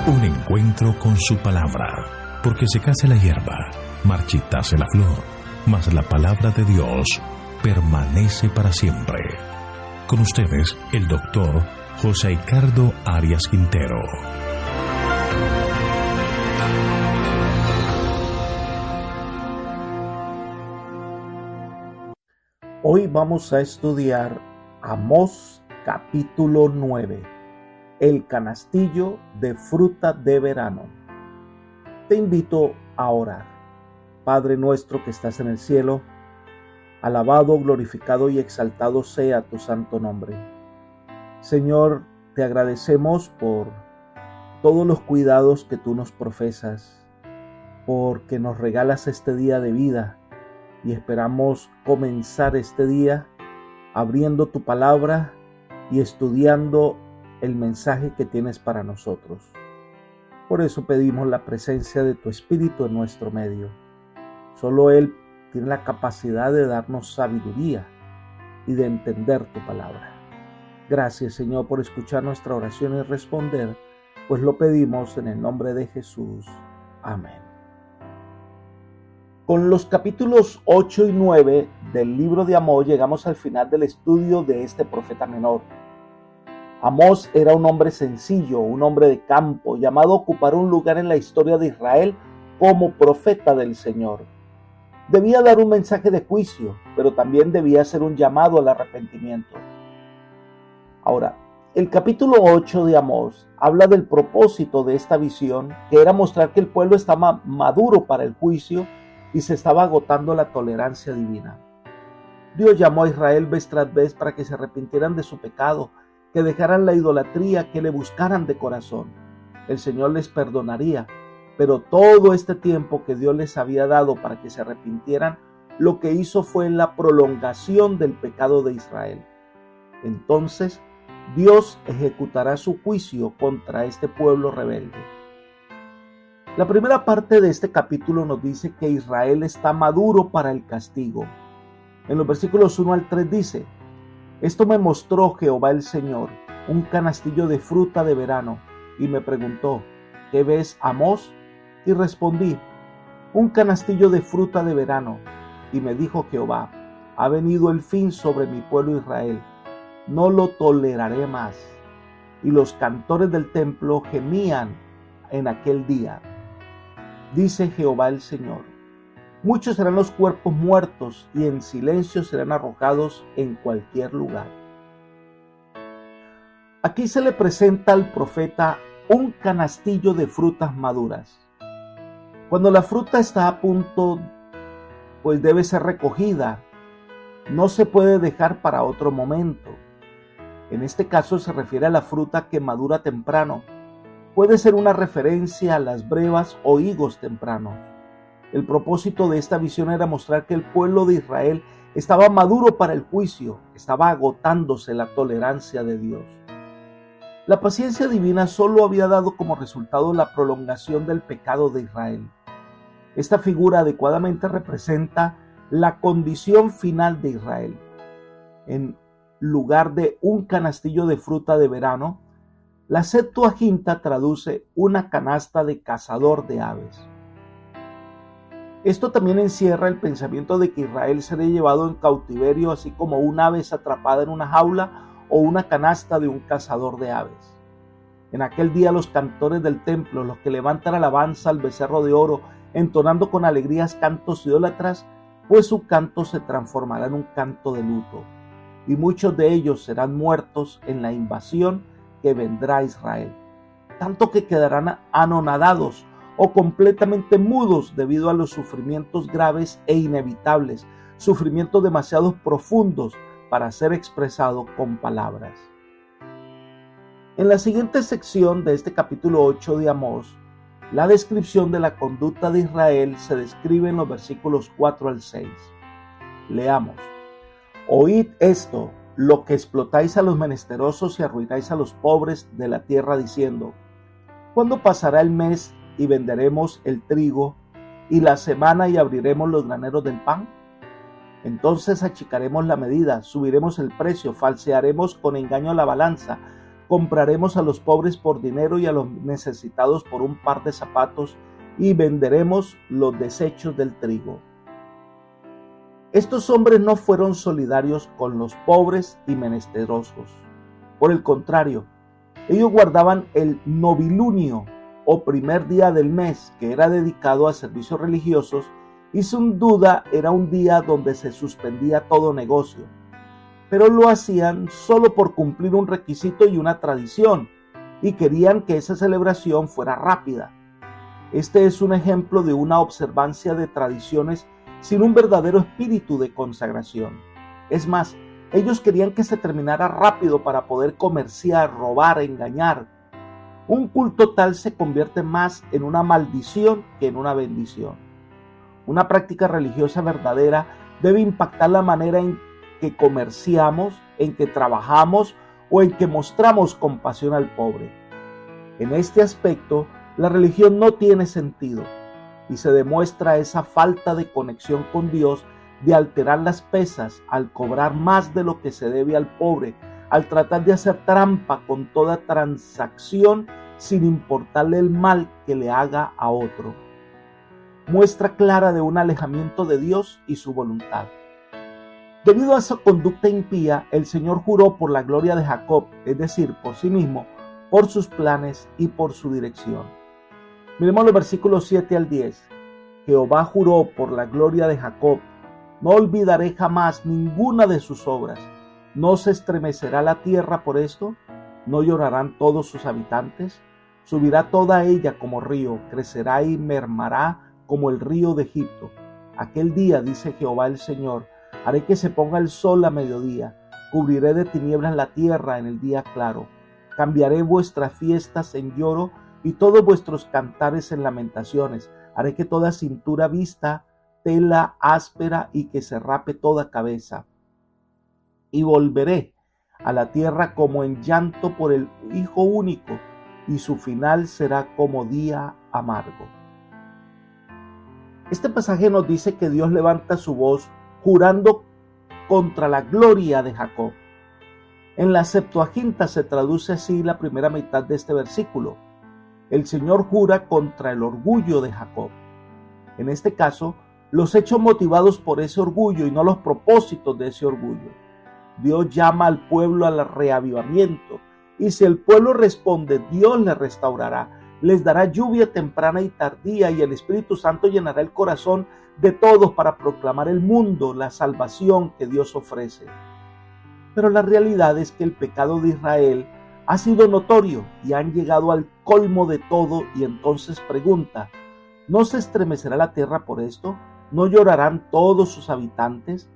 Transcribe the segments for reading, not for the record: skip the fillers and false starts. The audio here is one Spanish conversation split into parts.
Un encuentro con su palabra, porque secase la hierba, marchitase la flor, mas la palabra de Dios permanece para siempre. Con ustedes, el doctor José Ricardo Arias Quintero. Hoy vamos a estudiar Amós capítulo 9, el canastillo de fruta de verano. Te invito a orar. Padre nuestro que estás en el cielo, alabado, glorificado y exaltado sea tu santo nombre. Señor, te agradecemos por todos los cuidados que tú nos profesas, porque nos regalas este día de vida y esperamos comenzar este día abriendo tu palabra y estudiando el mensaje que tienes para nosotros. Por eso pedimos la presencia de tu Espíritu en nuestro medio. Solo Él tiene la capacidad de darnos sabiduría y de entender tu palabra. Gracias, Señor, por escuchar nuestra oración y responder, pues lo pedimos en el nombre de Jesús. Amén. Con los capítulos 8 y 9 del libro de Amós llegamos al final del estudio de este profeta menor. Amós era un hombre sencillo, un hombre de campo, llamado a ocupar un lugar en la historia de Israel como profeta del Señor. Debía dar un mensaje de juicio, pero también debía hacer un llamado al arrepentimiento. Ahora, el capítulo 8 de Amós habla del propósito de esta visión, que era mostrar que el pueblo estaba maduro para el juicio y se estaba agotando la tolerancia divina. Dios llamó a Israel vez tras vez para que se arrepintieran de su pecado, que dejaran la idolatría, que le buscaran de corazón. El Señor les perdonaría, pero todo este tiempo que Dios les había dado para que se arrepintieran, lo que hizo fue la prolongación del pecado de Israel. Entonces, Dios ejecutará su juicio contra este pueblo rebelde. La primera parte de este capítulo nos dice que Israel está maduro para el castigo. En los versículos 1 al 3 dice: Esto me mostró Jehová el Señor, un canastillo de fruta de verano, y me preguntó: ¿Qué ves, Amós? Y respondí: un canastillo de fruta de verano. Y me dijo Jehová: ha venido el fin sobre mi pueblo Israel, no lo toleraré más. Y los cantores del templo gemían en aquel día. Dice Jehová el Señor: muchos serán los cuerpos muertos y en silencio serán arrojados en cualquier lugar. Aquí se le presenta al profeta un canastillo de frutas maduras. Cuando la fruta está a punto, pues debe ser recogida. No se puede dejar para otro momento. En este caso se refiere a la fruta que madura temprano. Puede ser una referencia a las brevas o higos tempranos. El propósito de esta visión era mostrar que el pueblo de Israel estaba maduro para el juicio, estaba agotándose la tolerancia de Dios. La paciencia divina solo había dado como resultado la prolongación del pecado de Israel. Esta figura adecuadamente representa la condición final de Israel. En lugar de un canastillo de fruta de verano, la Septuaginta traduce una canasta de cazador de aves. Esto también encierra el pensamiento de que Israel sería llevado en cautiverio, así como un ave es atrapada en una jaula o una canasta de un cazador de aves. En aquel día los cantores del templo, los que levantan alabanza al becerro de oro, entonando con alegrías cantos idólatras, pues su canto se transformará en un canto de luto, y muchos de ellos serán muertos en la invasión que vendrá a Israel, tanto que quedarán anonadados o completamente mudos debido a los sufrimientos graves e inevitables, sufrimientos demasiado profundos para ser expresado con palabras. En la siguiente sección de este capítulo 8 de Amós, la descripción de la conducta de Israel se describe en los versículos 4 al 6. Leamos: Oíd esto, lo que explotáis a los menesterosos y arruináis a los pobres de la tierra, diciendo: ¿cuándo pasará el mes y venderemos el trigo, y la semana y abriremos los graneros del pan? Entonces achicaremos la medida, subiremos el precio, falsearemos con engaño la balanza, compraremos a los pobres por dinero y a los necesitados por un par de zapatos, y venderemos los desechos del trigo. Estos hombres no fueron solidarios con los pobres y menesterosos. Por el contrario, ellos guardaban el novilunio o primer día del mes, que era dedicado a servicios religiosos, y sin duda era un día donde se suspendía todo negocio. Pero lo hacían solo por cumplir un requisito y una tradición, y querían que esa celebración fuera rápida. Este es un ejemplo de una observancia de tradiciones sin un verdadero espíritu de consagración. Es más, ellos querían que se terminara rápido para poder comerciar, robar, engañar. Un culto tal se convierte más en una maldición que en una bendición. Una práctica religiosa verdadera debe impactar la manera en que comerciamos, en que trabajamos o en que mostramos compasión al pobre. En este aspecto, la religión no tiene sentido y se demuestra esa falta de conexión con Dios de alterar las pesas al cobrar más de lo que se debe al pobre, al tratar de hacer trampa con toda transacción sin importarle el mal que le haga a otro. Muestra clara de un alejamiento de Dios y su voluntad. Debido a esa conducta impía, el Señor juró por la gloria de Jacob, es decir, por sí mismo, por sus planes y por su dirección. Miremos los versículos 7 al 10. Jehová juró por la gloria de Jacob: no olvidaré jamás ninguna de sus obras. ¿No se estremecerá la tierra por esto? ¿No llorarán todos sus habitantes? Subirá toda ella como río, crecerá y mermará como el río de Egipto. Aquel día, dice Jehová el Señor, haré que se ponga el sol a mediodía, cubriré de tinieblas la tierra en el día claro. Cambiaré vuestras fiestas en lloro y todos vuestros cantares en lamentaciones. Haré que toda cintura vista tela áspera y que se rape toda cabeza. Y volveré a la tierra como en llanto por el hijo único, y su final será como día amargo. Este pasaje nos dice que Dios levanta su voz jurando contra la gloria de Jacob. En la Septuaginta se traduce así la primera mitad de este versículo: el Señor jura contra el orgullo de Jacob. En este caso, los hechos motivados por ese orgullo y no los propósitos de ese orgullo. Dios llama al pueblo al reavivamiento, y si el pueblo responde, Dios le restaurará, les dará lluvia temprana y tardía, y el Espíritu Santo llenará el corazón de todos para proclamar el mundo la salvación que Dios ofrece. Pero la realidad es que el pecado de Israel ha sido notorio y han llegado al colmo de todo, y entonces pregunta: ¿no se estremecerá la tierra por esto? ¿No llorarán todos sus habitantes?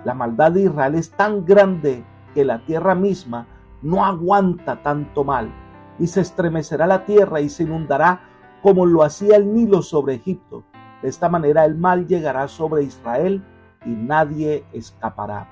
La maldad de Israel es tan grande que la tierra misma no aguanta tanto mal, y se estremecerá la tierra y se inundará como lo hacía el Nilo sobre Egipto. De esta manera el mal llegará sobre Israel y nadie escapará.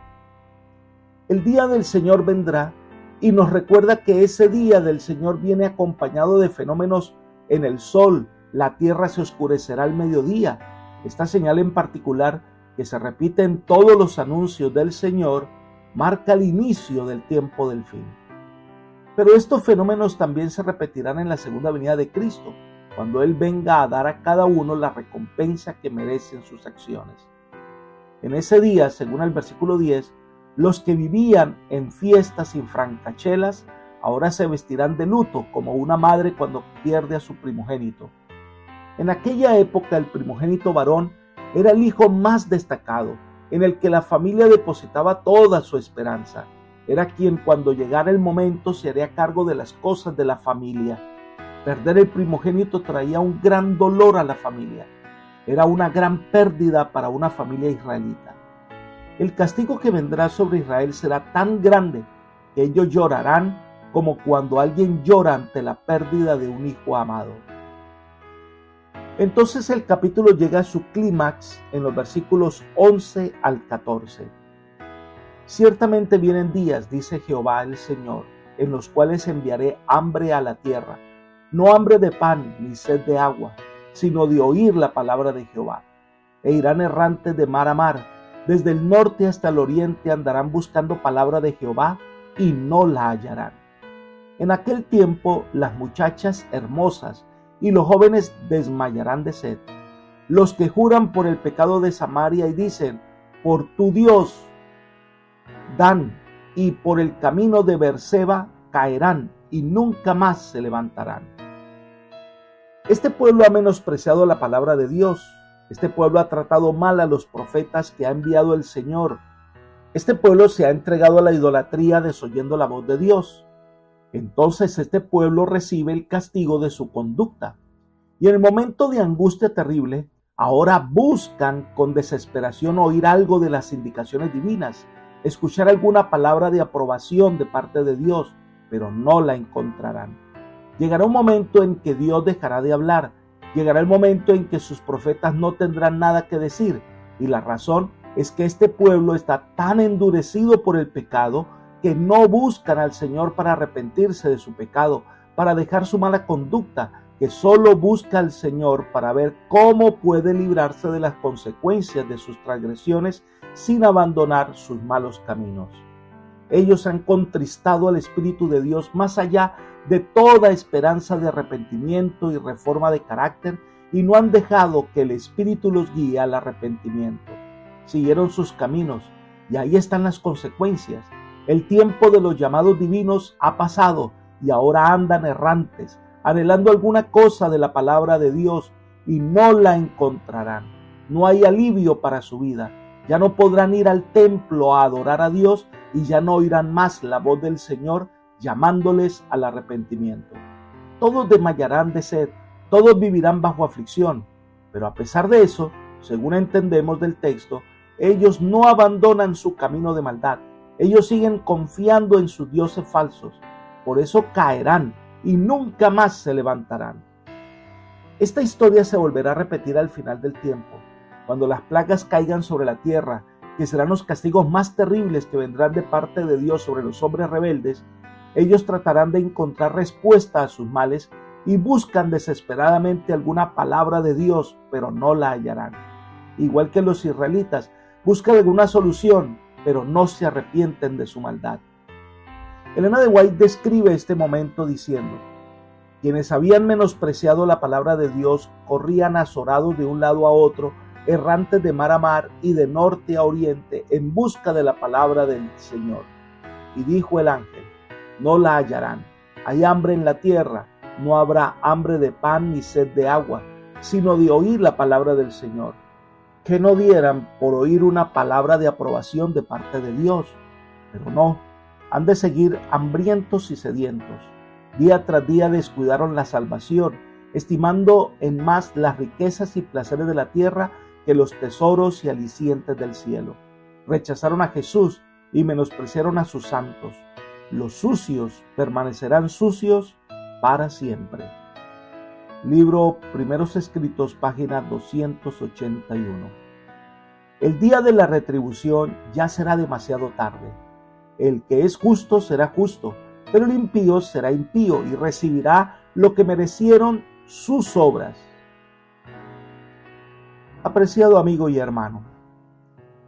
El día del Señor vendrá y nos recuerda que ese día del Señor viene acompañado de fenómenos en el sol. La tierra se oscurecerá al mediodía. Esta señal en particular, que se repite en todos los anuncios del Señor, marca el inicio del tiempo del fin. Pero estos fenómenos también se repetirán en la segunda venida de Cristo, cuando Él venga a dar a cada uno la recompensa que merecen sus acciones. En ese día, según el versículo 10, los que vivían en fiestas y francachelas ahora se vestirán de luto, como una madre cuando pierde a su primogénito. En aquella época el primogénito varón era el hijo más destacado, en el que la familia depositaba toda su esperanza. Era quien cuando llegara el momento se haría cargo de las cosas de la familia. Perder el primogénito traía un gran dolor a la familia. Era una gran pérdida para una familia israelita. El castigo que vendrá sobre Israel será tan grande que ellos llorarán como cuando alguien llora ante la pérdida de un hijo amado. Entonces el capítulo llega a su clímax en los versículos 11 al 14. Ciertamente vienen días, dice Jehová el Señor, en los cuales enviaré hambre a la tierra, no hambre de pan ni sed de agua, sino de oír la palabra de Jehová. E irán errantes de mar a mar, desde el norte hasta el oriente andarán buscando palabra de Jehová y no la hallarán. En aquel tiempo las muchachas hermosas y los jóvenes desmayarán de sed. Los que juran por el pecado de Samaria y dicen, por tu Dios, Dan, y por el camino de Beerseba caerán y nunca más se levantarán. Este pueblo ha menospreciado la palabra de Dios. Este pueblo ha tratado mal a los profetas que ha enviado el Señor. Este pueblo se ha entregado a la idolatría desoyendo la voz de Dios. Entonces este pueblo recibe el castigo de su conducta. Y en el momento de angustia terrible, ahora buscan con desesperación oír algo de las indicaciones divinas, escuchar alguna palabra de aprobación de parte de Dios, pero no la encontrarán. Llegará un momento en que Dios dejará de hablar. Llegará el momento en que sus profetas no tendrán nada que decir. Y la razón es que este pueblo está tan endurecido por el pecado que no buscan al Señor para arrepentirse de su pecado, para dejar su mala conducta, que solo busca al Señor para ver cómo puede librarse de las consecuencias de sus transgresiones sin abandonar sus malos caminos. Ellos han contristado al Espíritu de Dios más allá de toda esperanza de arrepentimiento y reforma de carácter y no han dejado que el Espíritu los guíe al arrepentimiento. Siguieron sus caminos y ahí están las consecuencias. El tiempo de los llamados divinos ha pasado y ahora andan errantes, anhelando alguna cosa de la palabra de Dios y no la encontrarán. No hay alivio para su vida. Ya no podrán ir al templo a adorar a Dios y ya no oirán más la voz del Señor llamándoles al arrepentimiento. Todos desmayarán de sed, todos vivirán bajo aflicción, pero a pesar de eso, según entendemos del texto, ellos no abandonan su camino de maldad. Ellos siguen confiando en sus dioses falsos. Por eso caerán y nunca más se levantarán. Esta historia se volverá a repetir al final del tiempo, cuando las plagas caigan sobre la tierra, que serán los castigos más terribles que vendrán de parte de Dios sobre los hombres rebeldes. Ellos tratarán de encontrar respuesta a sus males y buscan desesperadamente alguna palabra de Dios, pero no la hallarán. Igual que los israelitas, buscan alguna solución, pero no se arrepienten de su maldad. Elena de White describe este momento diciendo: quienes habían menospreciado la palabra de Dios corrían azorados de un lado a otro, errantes de mar a mar y de norte a oriente, en busca de la palabra del Señor. Y dijo el ángel: no la hallarán. Hay hambre en la tierra, no habrá hambre de pan ni sed de agua, sino de oír la palabra del Señor. Que no dieran por oír una palabra de aprobación de parte de Dios, pero no, han de seguir hambrientos y sedientos. Día tras día descuidaron la salvación, estimando en más las riquezas y placeres de la tierra que los tesoros y alicientes del cielo. Rechazaron a Jesús y menospreciaron a sus santos. Los sucios permanecerán sucios para siempre. Libro Primeros Escritos, página 281. El día de la retribución ya será demasiado tarde. El que es justo será justo, pero el impío será impío y recibirá lo que merecieron sus obras. Apreciado amigo y hermano,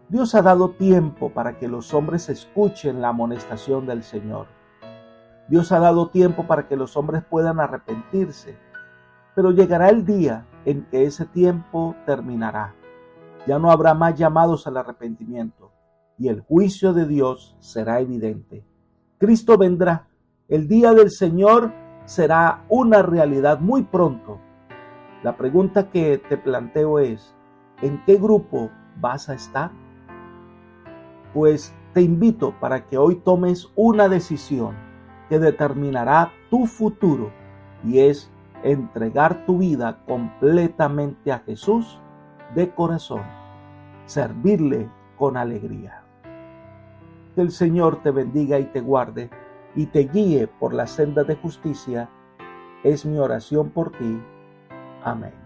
Dios ha dado tiempo para que los hombres escuchen la amonestación del Señor. Dios ha dado tiempo para que los hombres puedan arrepentirse, pero llegará el día en que ese tiempo terminará. Ya no habrá más llamados al arrepentimiento y el juicio de Dios será evidente. Cristo vendrá. El día del Señor será una realidad muy pronto. La pregunta que te planteo es: ¿en qué grupo vas a estar? Pues te invito para que hoy tomes una decisión que determinará tu futuro, y es entregar tu vida completamente a Jesús de corazón, servirle con alegría. Que el Señor te bendiga y te guarde y te guíe por la senda de justicia, es mi oración por ti. Amén.